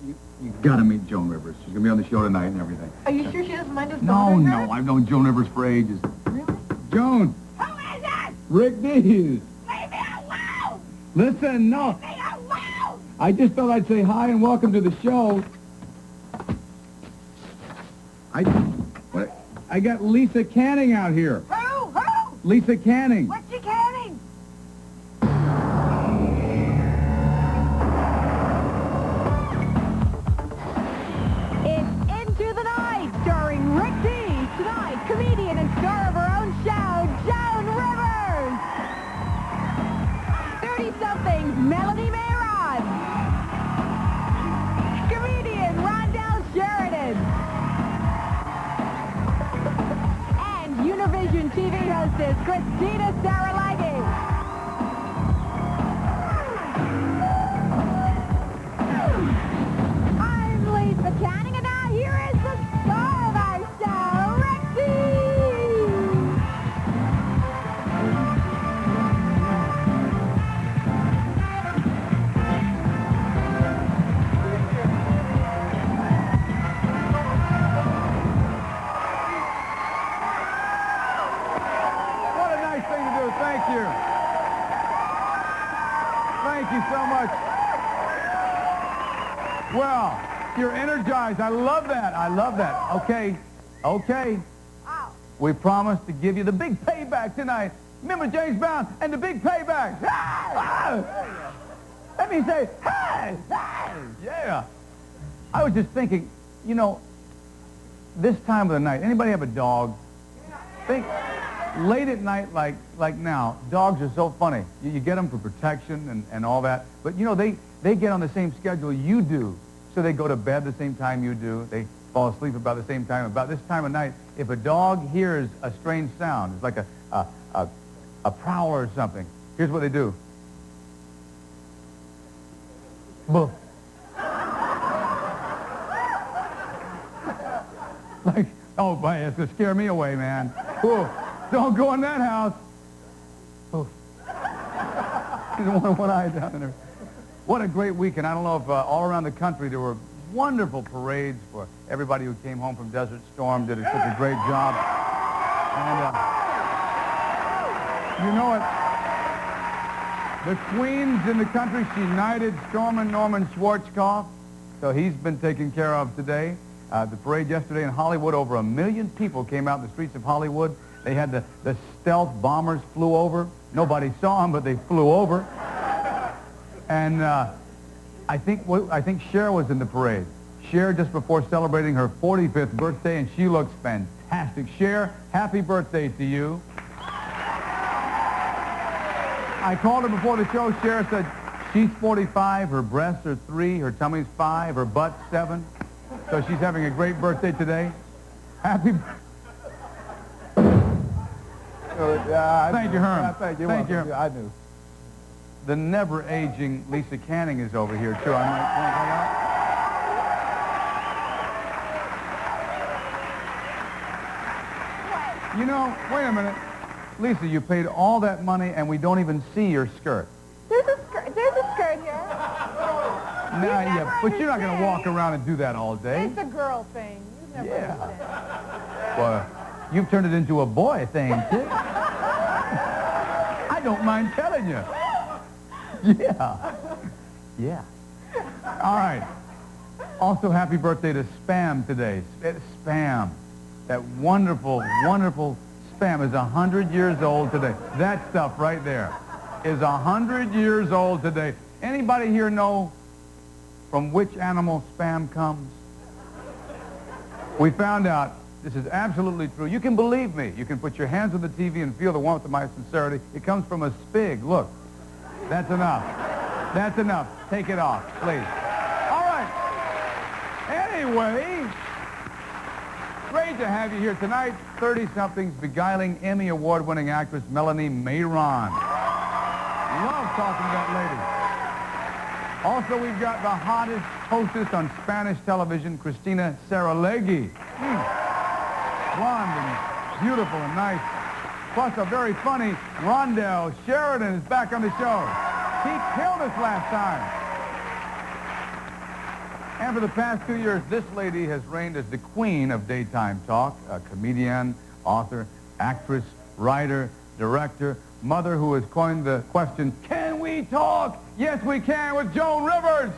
You gotta meet Joan Rivers. She's gonna be on the show tonight and everything. Are you sure she doesn't mind us No, bothering her? no, I've known Joan Rivers for ages. Really? Joan! Who is it? Rick Dees! Leave me alone! Listen, no. Leave me alone! I just thought I'd say hi and welcome to the show. I got Lisa Canning out here. Who? Who? Lisa Canning. What's she canning? It's Into the Night, starring Rick Dees. Tonight, comedian and star of her own show, Joan Rivers. 30-somethings, Melanie Mayron. Comedian Rondell Sheridan. And Univision TV hostess, Christina Saralagi. I'm Lisa Canning, and now here is the star of our show, Rick Dees. What a nice thing to do. Thank you. Thank you so much. Well, you're energized. I love that. I love that. Okay. Okay. Wow. We promised to give you the big payback tonight. Remember James Brown and the big payback. Let me say, hey, hey, yeah. I was just thinking, you know, this time of the night, anybody have a dog? Think, late at night like now, dogs are so funny. You get them for protection and all that. But, you know, they get on the same schedule you do. So they go to bed the same time you do. They fall asleep about the same time. About this time of night, if a dog hears a strange sound, it's like a prowl or something, here's what they do. Boof. Like, oh, boy, it's going to scare me away, man. Ooh, don't go in that house. Oof. There's one eye down in there. What a great weekend. I don't know if all around the country there were wonderful parades for everybody who came home from Desert Storm, did such a great job. And you know it, the queens in the country, she knighted Stormin' Norman Schwarzkopf, so he's been taken care of today. The parade yesterday in Hollywood, over 1 million people came out in the streets of Hollywood. They had the stealth bombers flew over. Nobody saw them, but they flew over. And I think Cher was in the parade. Cher just before celebrating her 45th birthday, and she looks fantastic. Cher, happy birthday to you. I called her before the show. Cher said she's 45, her breasts are 3, her tummy's 5, her butt's 7. So she's having a great birthday today. Happy birthday. Thank you, Herm. Thank you. Thank you. I knew. The never-aging Lisa Canning is over here, too. I might point that out. You know, wait a minute. Lisa, you paid all that money, and we don't even see your skirt. There's a skirt here. Nah, yeah, but you're not going to walk around and do that all day. It's a girl thing. You never understand. Well, you've turned it into a boy thing, too. I don't mind telling you. Yeah. Yeah. All right. Also, happy birthday to Spam today. Spam. That wonderful, wonderful Spam is 100 years old today. That stuff right there is 100 years old today. Anybody here know from which animal Spam comes? We found out this is absolutely true. You can believe me. You can put your hands on the TV and feel the warmth of my sincerity. It comes from a spig. Look. That's enough. That's enough. Take it off, please. All right. Anyway, great to have you here tonight. 30-somethings beguiling Emmy Award-winning actress Melanie Mayron. Love talking to that lady. Also, we've got the hottest hostess on Spanish television, Christina Saralagi. Blonde and beautiful and nice. Plus, a very funny Rondell Sheridan is back on the show. He killed us last time. And for the past 2 years, this lady has reigned as the queen of daytime talk, a comedian, author, actress, writer, director, mother who has coined the question, can we talk? Yes, we can, with Joan Rivers.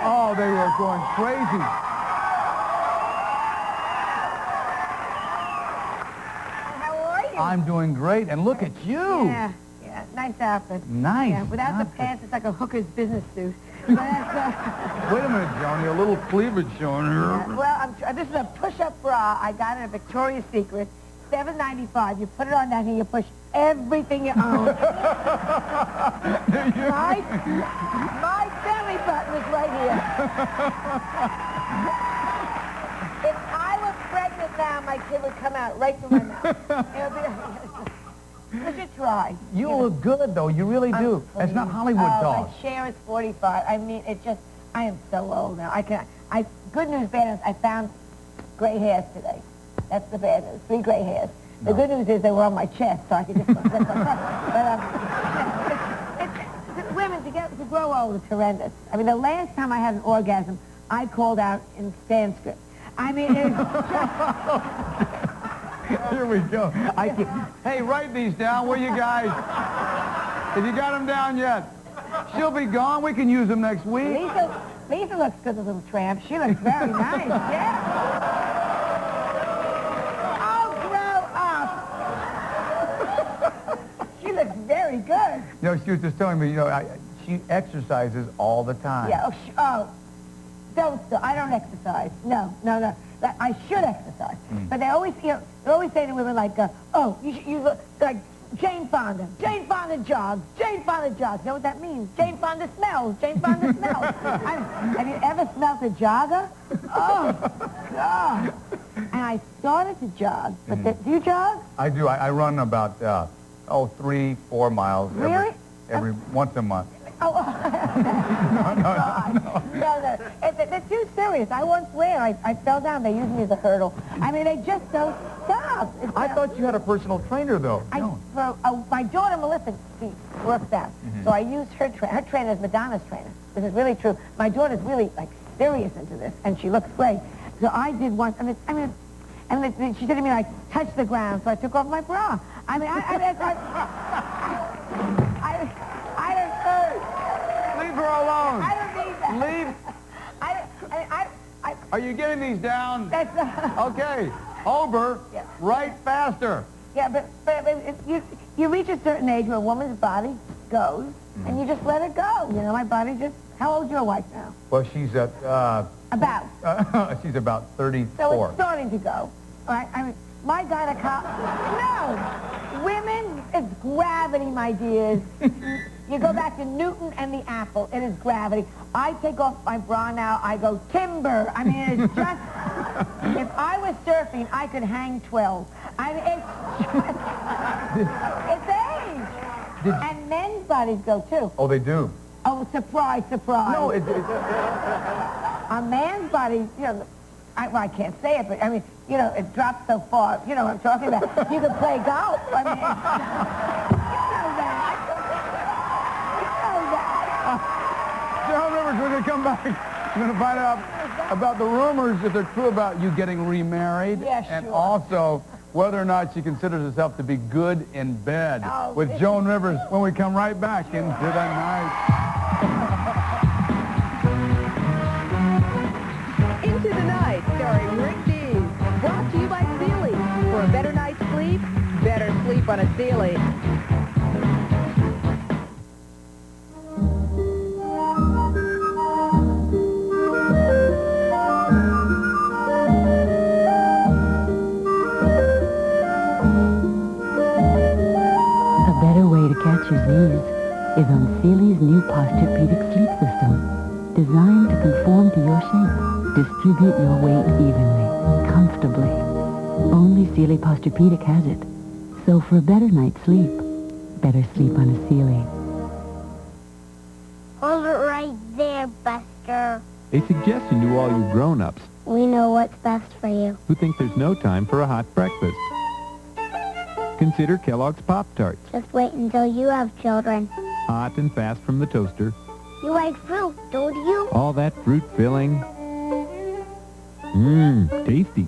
Oh, they were going crazy. How are you? I'm doing great, and look at you. Yeah, nice outfit. Nice. Yeah, without the pants, it's like a hooker's business suit. But that's, Wait a minute, Joni, a little cleavage showing here. well, this is a push-up bra I got at Victoria's Secret, $7.95. You put it on down here, you push everything you own. My belly button is right here. If I were pregnant now, my kid would come out right through my mouth. You should try. You look good, though. You really do. That's not Hollywood talk. My share is 45. I mean, I am so old now. Good news, bad news, I found gray hairs today. That's the bad news. 3 gray hairs. The good news is they were on my chest, so I could just flip them. But women, to grow old is horrendous. I mean, the last time I had an orgasm, I called out in Sanskrit. I mean, it's Here we go. Hey, write these down, will you guys? Have you got them down yet? She'll be gone. We can use them next week. Lisa looks good, the little tramp. She looks very nice, yeah. Very good. You know, she was just telling me, you know, she exercises all the time. Yeah, I don't exercise. No. I should exercise. But they always say to women like, you look like Jane Fonda. Jane Fonda jogs. Jane Fonda jogs. You know what that means? Jane Fonda smells. Jane Fonda smells. Have you ever smelled a jogger? Oh, God. And I started to jog. But do you jog? I do. I run about... 3-4 miles every once a month. No. They're too serious. I once swear I fell down. They used me as a hurdle. I mean, they just don't stop. I thought you had a personal trainer, though. My daughter, Melissa, she works out. So I used her trainer. Her trainer is Madonna's trainer. This is really true. My daughter's really, serious into this, and she looks great. So I did once, and she said to me, touch the ground, so I took off my bra. I mean, I don't know. Leave her alone. I don't need that. Leave. Are you getting these down? That's okay. Over. Yeah. Right faster. Yeah, but you reach a certain age where a woman's body goes, and you just let it go. You know, my body just... How old's your wife now? Well, she's at... About? She's about 34. So it's starting to go. All right? I mean, my gynecologist... No! Women, it's gravity, my dears. You go back to Newton and the apple. It is gravity. I take off my bra now. I go timber. I mean, it's just... If I was surfing, I could hang 12. I mean, it's age. And men's bodies go, too. Oh, they do? Oh, surprise, surprise. No, a man's body, you know, I can't say it, but, I mean, you know, it drops so far. You know what I'm talking about. You could play golf. I mean, you know that. Joan Rivers, we're going to come back. We're going to find out about the rumors, if they're true, about you getting remarried. Yeah, sure. And also whether or not she considers herself to be good in bed. With Joan Rivers when we come right back into the night. Into the Night, starring Rick Dees. Brought to you by Sealy. For a better night's sleep, better sleep on a Sealy. A better way to catch your Z's is on Sealy's new Posturepedic sleep system, designed to conform to your shape. Distribute your weight evenly, comfortably. Only Sealy Posturepedic has it. So for a better night's sleep, better sleep on a Sealy. Hold it right there, Buster. A suggestion to all you grown-ups We know what's best for you. who think there's no time for a hot breakfast. Consider Kellogg's Pop-Tarts. Just wait until you have children. Hot and fast from the toaster. You like fruit, don't you? All that fruit filling. Mmm, tasty.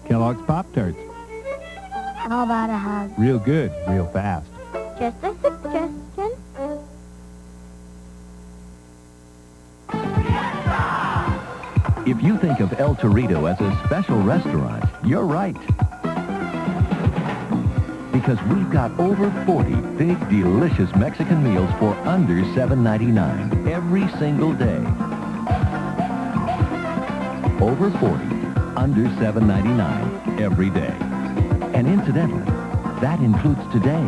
Kellogg's Pop-Tarts. How about a hug? Real good, real fast. Just a suggestion. If you think of El Torito as a special restaurant, you're right. Because we've got over 40 big, delicious Mexican meals for under $7.99 every single day. Over 40, under $7.99 every day. And incidentally, that includes today.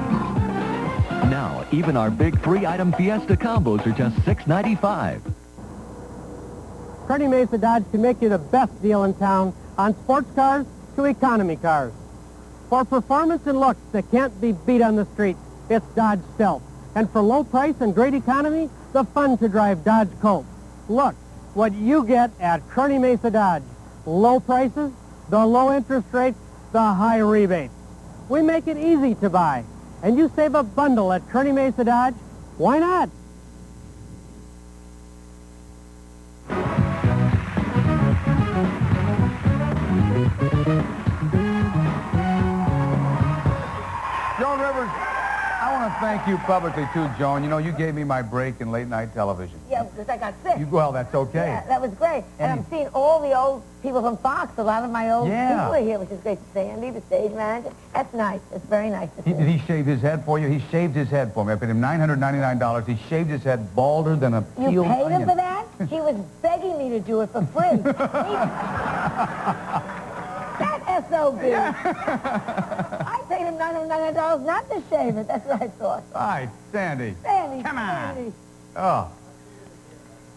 Now, even our big 3-item Fiesta combos are just $6.95. Kearney Mesa Dodge can make you the best deal in town on sports cars to economy cars. For performance and looks that can't be beat on the street, it's Dodge Stealth. And for low price and great economy, the fun to drive Dodge Colt. Look what you get at Kearney Mesa Dodge. Low prices, the low interest rates, the high rebates. We make it easy to buy. And you save a bundle at Kearney Mesa Dodge. Why not? Joan Rivers, I want to thank you publicly, too, Joan. You know, you gave me my break in late-night television. Yeah, because I got sick. Well, that's okay. Yeah, that was great. And I'm seeing all the old people from Fox. A lot of my old people are here, which is great. Sandy, the stage manager. That's nice. It's very nice to see. Did he shave his head for you? He shaved his head for me. I paid him $999. He shaved his head balder than a peeled You paid onion. him for that? He was begging me to do it for free. That SOB. I paid him $999 not to shave it. That's what I thought. All right, Sandy. Sandy. Come on. Sandy. Oh.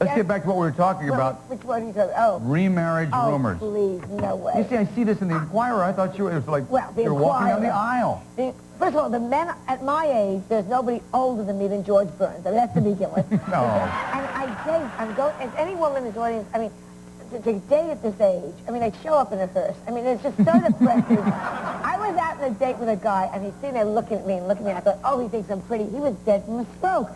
Let's get back to what we were talking about. Which one are you talking about? Oh. Remarriage rumors. Please, no way. You see, I see this in the Inquirer. I thought it was like the you were walking down the aisle. First of all, the men at my age, there's nobody older than me than George Burns. I mean, that's to begin with. No. And I date, as any woman in this audience, I mean, to date at this age, I mean, they show up in a hearse. I mean, it's just so depressing. I was out on a date with a guy, and he's sitting there looking at me and looking at me. I thought, oh, he thinks I'm pretty. He was dead from a stroke.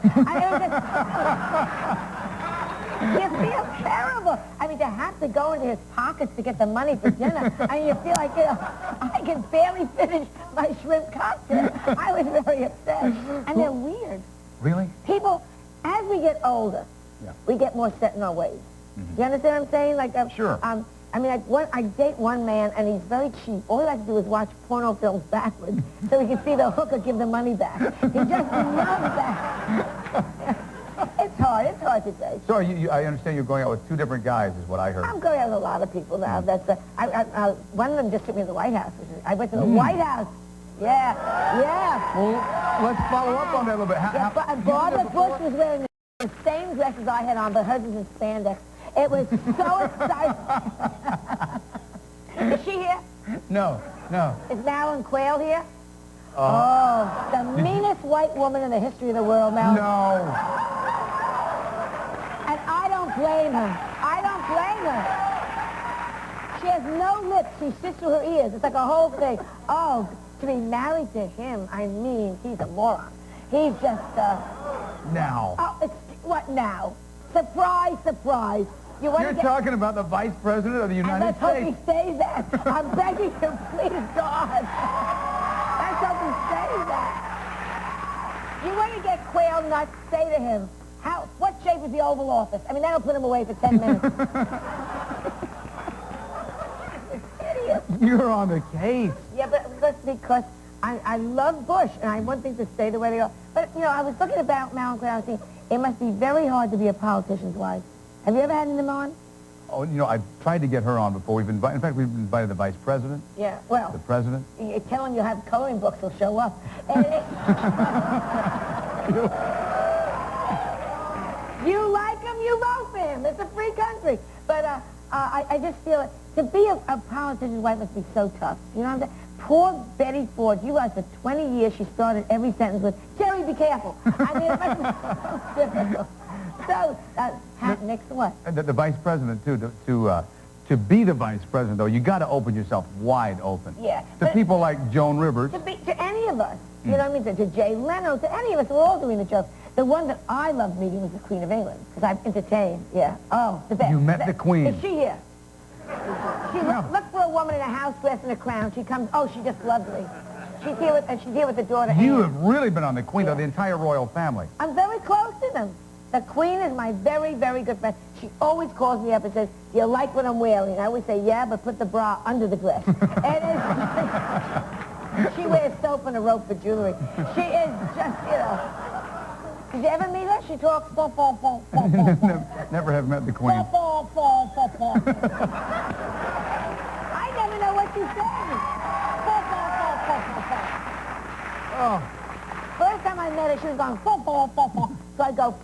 You feel terrible. I mean, to have to go into his pockets to get the money for dinner. I mean, you feel like, you know, I can barely finish my shrimp cocktail. I was very upset. And they're weird. Really? People, as we get older, we get more set in our ways. Do you understand what I'm saying? Like, sure. I mean, I date one man, and he's very cheap. All he likes to do is watch porno films backwards so he can see the hooker give the money back. He just loves that. It's hard to say. So I understand you're going out with 2 different guys, is what I heard. I'm going out with a lot of people now. That's one of them just took me to the White House. I went to the White House. Yeah. Well, let's follow up on that a little bit. Barbara Bush was wearing the same dresses I had on, but hers was in spandex. It was so exciting. Is she here? No. Is Marilyn Quayle here? The meanest white woman in the history of the world, Marilyn. No. And I don't blame her. She has no lips. She sits through her ears. It's like a whole thing. Oh, to be married to him, I mean, he's a moron. He's just, Now. Oh, what now? Surprise, surprise. You're talking about the Vice President of the United Let's hope States. he stays that. I'm begging him, please, God. Let's hope he stays that. You want to get Quayle nuts, say to him, what shape is the Oval Office? I mean, that'll put him away for 10 minutes. It's idiot. You're on the case. Yeah, but that's because I love Bush, and I want things to stay the way they are. But, you know, I was looking about Marilyn Quayle, and thinking, it must be very hard to be a politician's wife. Have you ever had them on? Oh, you know, I've tried to get her on before. In fact, we've invited the Vice President. Yeah, well. The President. You tell him you have coloring books, he'll show up. You like him, you vote for him. It's a free country. But I just feel To be a politician's wife must be so tough. You know what I'm saying? Poor Betty Ford, you was for 20 years, she started every sentence with, Jerry, be careful. I mean, it must be so difficult. So, next to what? The vice president, too, to be the vice president, though, you got to open yourself wide open. Yeah. To people like Joan Rivers. To any of us. You know what I mean? To Jay Leno, to any of us, we're all doing the joke. The one that I loved meeting was the Queen of England, because I've entertained, yeah. Oh, the best. You met the Queen. Is she here? Look for a woman in a house dressed in a crown. She comes, oh, she just loves me. She's here with the daughter. You have really been on the Queen, of the entire royal family. I'm very close to them. The Queen is my very, very good friend. She always calls me up and says, do you like what I'm wearing? I always say, yeah, but put the bra under the dress. She wears soap and a rope for jewelry. She is just, you know. Did you ever meet her? She talks, Never have met the Queen. I never know what she's saying. Oh. First time I met her, she was going, so I go,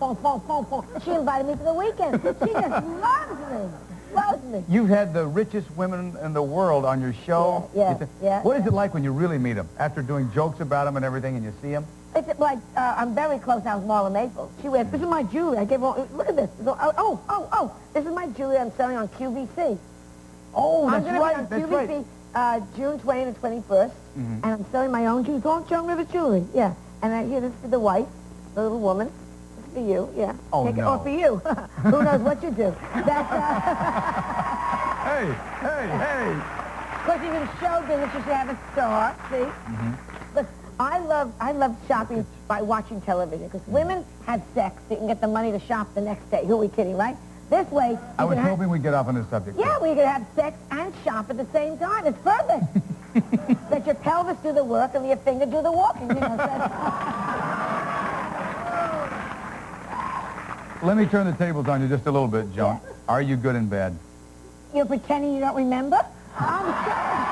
She invited me for the weekend. She just loves me. Loves me. You've had the richest women in the world on your show. Yeah. What is it like when you really meet them? After doing jokes about them and everything, and you see them? It's like, I'm very close now with Marla Maples. She wears, this is my jewelry. I gave her, look at this. This is my jewelry I'm selling on QVC. Oh, that's right. I'm going to be on QVC June 20th and 21st, and I'm selling my own jewelry. It's all Joan Rivers jewelry, yeah. And here, this is for the wife, the little woman. This is for you, yeah. Oh, Take no. it, or for you. Who knows what you do. That's, Hey. Of course, even show business, you should have a star, see? Look, I love shopping by watching television, because women have sex. They can get the money to shop the next day. Who are we kidding, right? This way, I was hoping we'd get off on this subject. Yeah, we could have sex and shop at the same time. It's perfect. Let your pelvis do the work and your finger do the walking. You know, Let me turn the tables on you just a little bit, Joan. Yeah. Are you good in bed? You're pretending you don't remember? I'm sorry.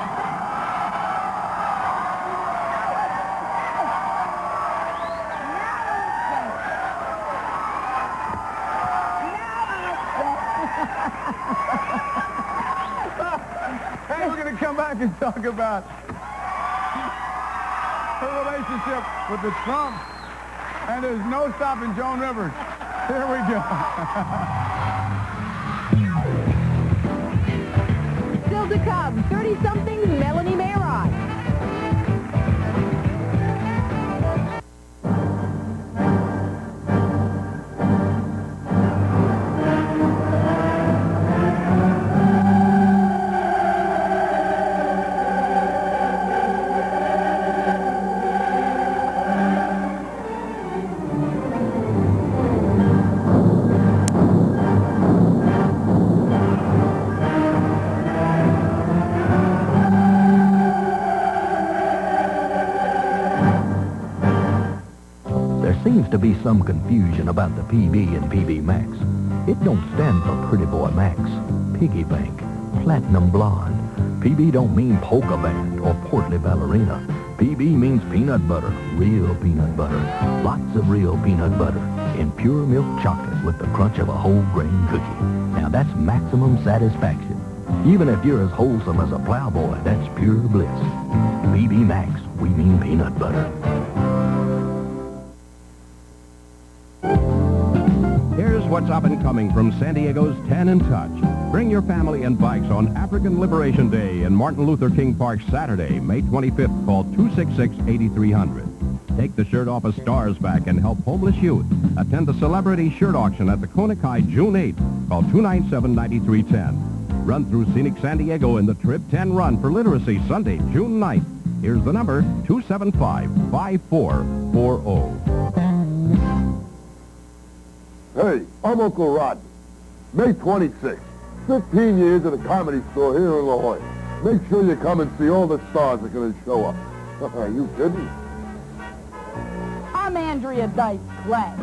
Hey, we're going to come back and talk about her relationship with the Trumps. And there's no stopping Joan Rivers. Here we go. Still to come, 30-somethings Melanie Mayron. Seems to be some confusion about the PB and PB Max. It don't stand for Pretty Boy Max, Piggy Bank, Platinum Blonde. PB don't mean polka band or portly ballerina. PB means peanut butter, real peanut butter, lots of real peanut butter, in pure milk chocolate with the crunch of a whole grain cookie. Now that's maximum satisfaction. Even if you're as wholesome as a plowboy, that's pure bliss. PB Max, we mean peanut butter. Here's what's up and coming from San Diego's Tan and Touch. Bring your family and bikes on African Liberation Day in Martin Luther King Park Saturday, May 25th. Call 266-8300. Take the shirt off of Stars back and help homeless youth. Attend the celebrity shirt auction at the Konikai June 8th. Call 297-9310. Run through scenic San Diego in the Trip 10 Run for Literacy Sunday, June 9th. Here's the number, 275-5440. Hey, I'm Uncle Rod. May 26th, 15 years at a comedy store here in La Jolla. Make sure you come and see all the stars that are going to show up. Are you kidding? I'm Andrea Dice Glad.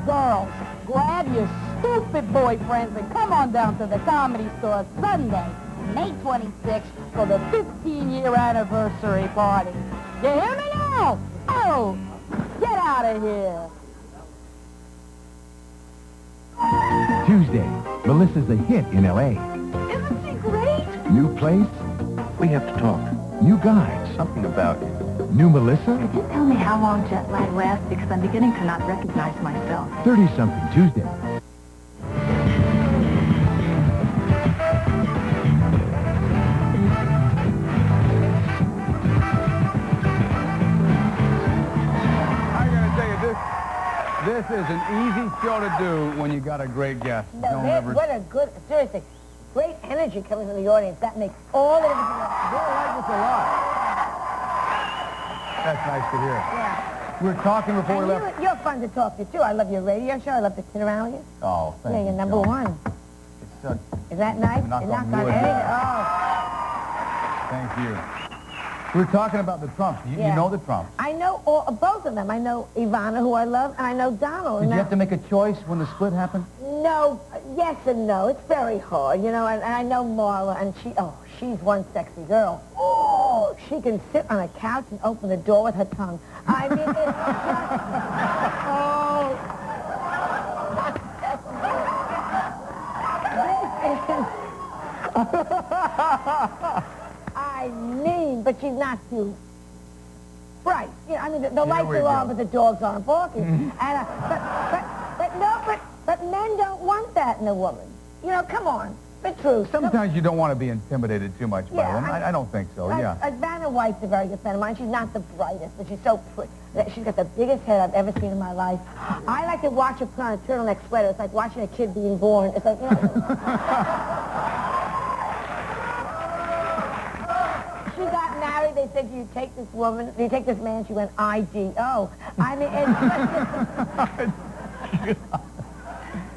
Girls, grab your stupid boyfriends and come on down to the comedy store Sunday, May 26th for the 15-year anniversary party. You hear me now? Oh, get out of here. Tuesday, Melissa's a hit in L.A. Isn't she great? New place? We have to talk. New guide? Something about new Melissa? Could you tell me how long jet lag lasts? Because I'm beginning to not recognize myself. 30-something Tuesday. This is an easy show to do when you got a great guest. No, what a good, seriously, great energy coming from the audience. That makes all the difference. They like this a lot. That's nice to hear. Yeah. We're talking before we left. You're fun to talk to, too. I love your radio show. I love to sit around with you. Oh, thank you. Yeah, you're number one. It's such... Is that nice? Knock You're on not wood. Oh. Thank you. We're talking about the Trumps. You know the Trumps. I know both of them. I know Ivana, who I love, and I know Donald. Did you have to make a choice when the split happened? No, yes and no. It's very hard, you know, and I know Marla, and she's one sexy girl. Oh, she can sit on a couch and open the door with her tongue. I mean, it's just, I mean, but she's not too bright. You know, I mean, the lights are on, but the dogs aren't barking. And but men don't want that in a woman. You know, come on, the truth. Sometimes you don't want to be intimidated too much by a woman. I don't think so. Vanna White's a very good friend of mine. She's not the brightest, but she's so pretty. She's got the biggest head I've ever seen in my life. I like to watch her put on a turtleneck sweater. It's like watching a kid being born. It's like, you know. She got married. They said, do you take this woman? Do you take this man? She went, I-D-O. I mean, it's...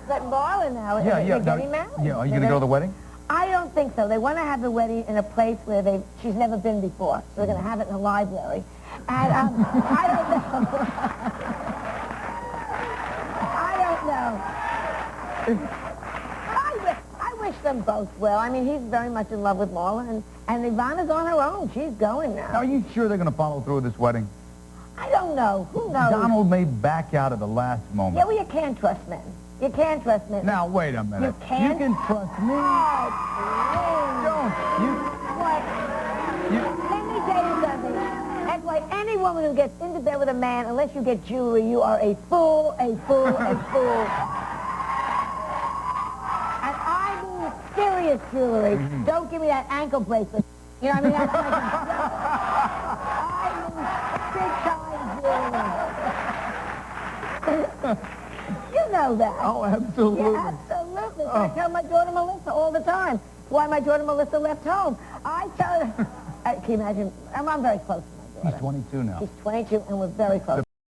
But Marla now, they're getting married. Yeah, are you going to go to the wedding? I don't think so. They want to have the wedding in a place where she's never been before. So they're going to have it in the library. And I don't know. I don't know. I wish them both well. I mean, he's very much in love with Marla, and Ivana's on her own. She's going now. Are you sure they're going to follow through with this wedding? I don't know. Who knows? Donald may back out at the last moment. Yeah, well, you can't trust men. You can't trust men. Now, wait a minute. You can't? You can trust me. Oh, don't. What? Let me tell you something. That's why any woman who gets into bed with a man, unless you get jewelry, you are a fool, a fool, a fool. And I mean serious jewelry. Don't give me that ankle bracelet. You know what I mean? That's like I mean big-time jewelry. You know that. Oh, absolutely. Yeah, absolutely. I tell my daughter Melissa all the time. Why my daughter Melissa left home. I tell her, can you imagine? I'm very close to my daughter. She's 22 now. She's 22, and we're very close.